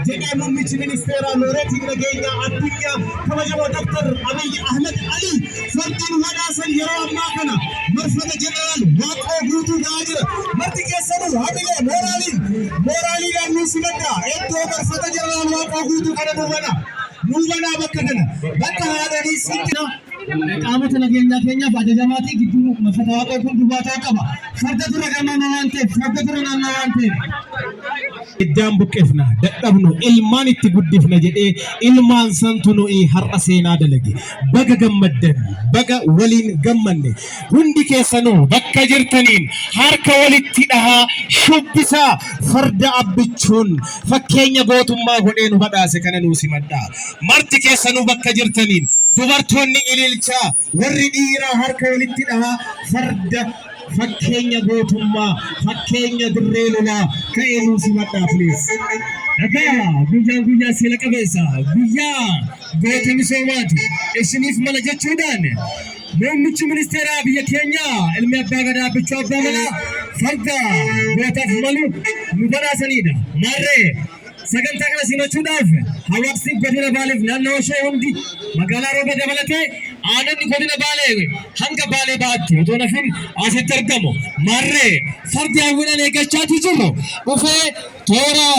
جدا مميز ministeera looreetiin nageenya addunyaa kabajamoo Dr. Abiy Ahmed Ali fardiin wadaasan yeroo ammaa kana marfata jeneraal Waaqoo guutuu ta'aa jira. Marti keessanuu hamilee mooraaliidhaan nu simadda iddoo marfata jeneraal Waaqoo guutuu kana nuubanaa bakka kana bakka haadhanii siddina qaamota nageenyaa keenyaaf ajajamaatii gidduu marfata Waaqoo kun dubaataa qaba. Farda dura gamana waan ta'eef farda dura naannoo waan ta'eef iddaan buqqifna dadhabnu ilmaan itti guddifna jedhee ilmaan santu nuyi har'a seenaa dalage baga gammaddan baga waliin gammanne hundi keessanuu bakka jirtaniin harka walitti dhahaa shubbisaa farda abbichuun fakkeenya gootummaa godhee nu badhaase kana nuu simadhaa marti keessanuu bakka jirtaniin dubartoonni ililchaa warri dhiiraa harka walitti dhahaa farda fakkeenya gootummaa fakkeenya dirree lolaa ka'ee nuu simadhaa please. Guyyaa seela qabeessa guyyaa goota misoomaati isiniif mala jechuudhaan muummichi ministeeraa biyya keenyaa ilmi abbaa gadaa bichuu abbaa malaa farda gootaaf malu nu badhaasanidha. Maarree sagantaa kana simachuudhaaf hawaasni godina Baaleef naannoo ishee hundi magaalaa Roobee dabalatee aanonni godina Baalee hanga Baalee baatti otoo nafin asitti argamu. Maarree fardi hawwinaan eeggachaatii jirru dhufee toora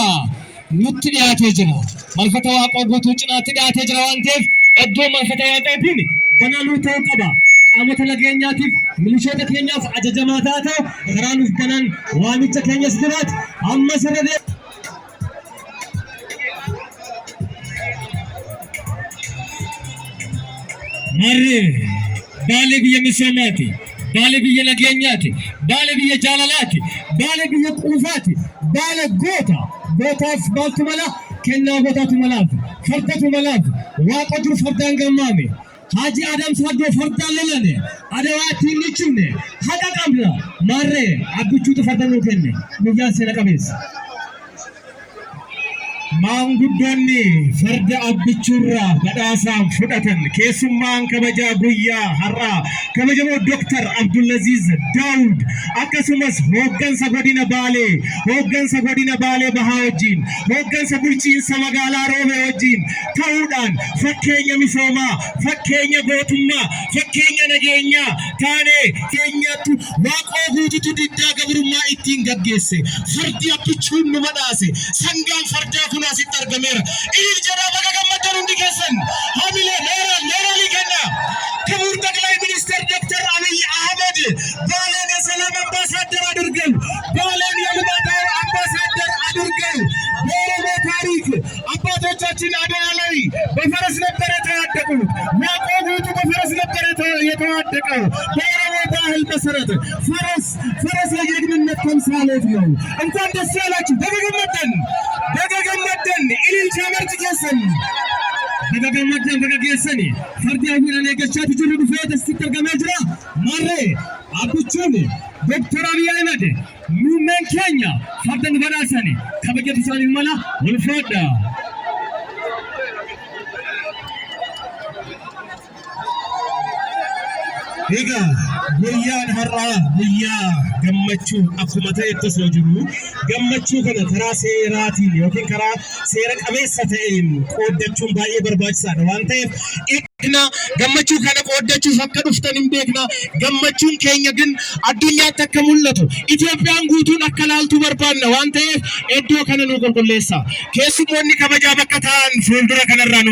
nutti dhiyaatee jira. Marfata Waaqoo guutuu cinaatti dhiyaatee jira waan ta'eef iddoo marfata Waaqootiin banaluu ta'uu qaba. Qaamota nageenyaatiif milishoota keenyaaf ajajamaa ta'u karaa nuuf banan waamicha keenyas jiraatu amma sirrii Marree Baalee biyya misoomaati, Baalee biyya nageenyaati, Baalee biyya jaalalaati, Baalee biyya quufaati, Baalee gootaaf maaltu mala kennaa gootaatu malaaf fardatu malaaf Waaqa dur fardaan gammaame Haji Adam Saddoo fardaan lolane adawaatiin ni cimne haqa qabna marree abbichuutu farda nuu kenne guyyaan seena qabeessa. Maanguddoonni farda abbichuurraa badhaasaan fudhatan keessummaan kabajaa guyyaa har'aa kabajamoo Dr. Abdulaziz Daawud akkasumas hooggansa godina Baalee Bahaa wajjin hooggansa bulchiinsa magaalaa Roobee wajjin ta'uudhaan fakkeenya misoomaa fakkeenya gootummaa fakkeenya nageenyaa taanee keenyatti Waaqoo guututu diddaa gabrummaa ittiin gaggeesse fardi abbichuun nu badhaase sangaan fardaa kun asitti argameera. Ilil jedhaa baga gammaddan hundi keessan hamilee mooraalii kenna ክቡር ጠቅላይ ሚኒስትር ዶክተር አብይ አህመድ ባሌን የሰላም አምባሳደር አድርገው ባሌን የልማት አምባሳደር አድርገው በኦሮሞ ታሪክ አባቶቻችን አድዋ ላይ በፈረስ ነበር የተዋደቁት። ዋቆ ጉቱ በፈረስ ነበር የተዋደቀው። በኦሮሞ ባህል መሰረት ፈረስ የጀግንነት ተምሳሌት ነው። እንኳን ደስ ያላችሁ baga gammaddan ililcha marti keessan baga gammaddan baga geessani fardi hawwinaan eeggachaatu jirru dhufee asitti argamee jira. Marree abbichuun Dr. Abiy Ahmed muummeen keenya farda nu badhaasani kabajatu isaaniif mala ulfaadha. Egaa guyyaan har'aa guyyaa gammachuu akkuma ta'etti osoo jiru gammachuu kana karaa seeraatiin yookiin karaa seera qabeessa ta'een qooddachuun baay'ee barbaachisaadha waan ta'eef gammachuu kana qooddachuuf akka dhuftan hin beekna. Gammachuun keenya ግን addunyaatti akka mul'atu Itoophiyaan guutuun akka laaltu barbaanna waan ta'eef iddoo kana nu qulqulleessa. Keessummoonni kabajaa bakka ta'an fuuldura kanarraa